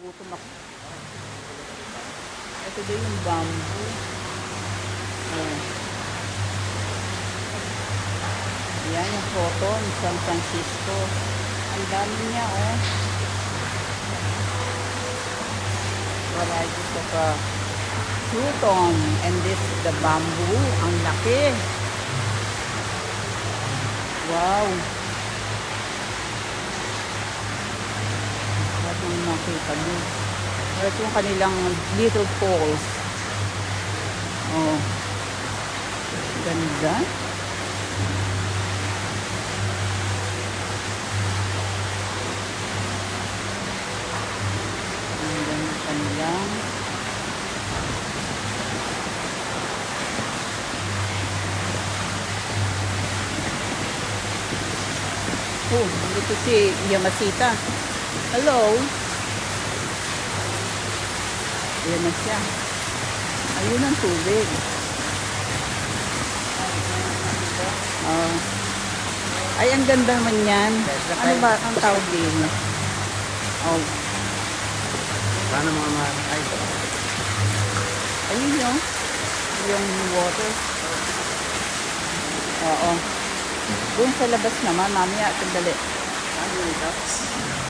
Gutom ako. Ito din yung bamboo. Oh. Yan yung photo ng San Francisco. Ang dami niya, oh. Varieties of crouton. And this is the bamboo. Ang laki. Wow. Lahat ng nakita mo. Ito yung kanilang little falls. Oh. Ganda. Ang ganda kanilang. Oh, dito si Yamashita. Hello. Ayan na siya. Ayun ang tubig. Ay, ang ganda naman yan. Ano ba ang tawag din? Oh. Sana mga ay. Ayun yun. Yung water. Oo. Doon sa labas naman, mamaya, sandali. Ano yung ducks?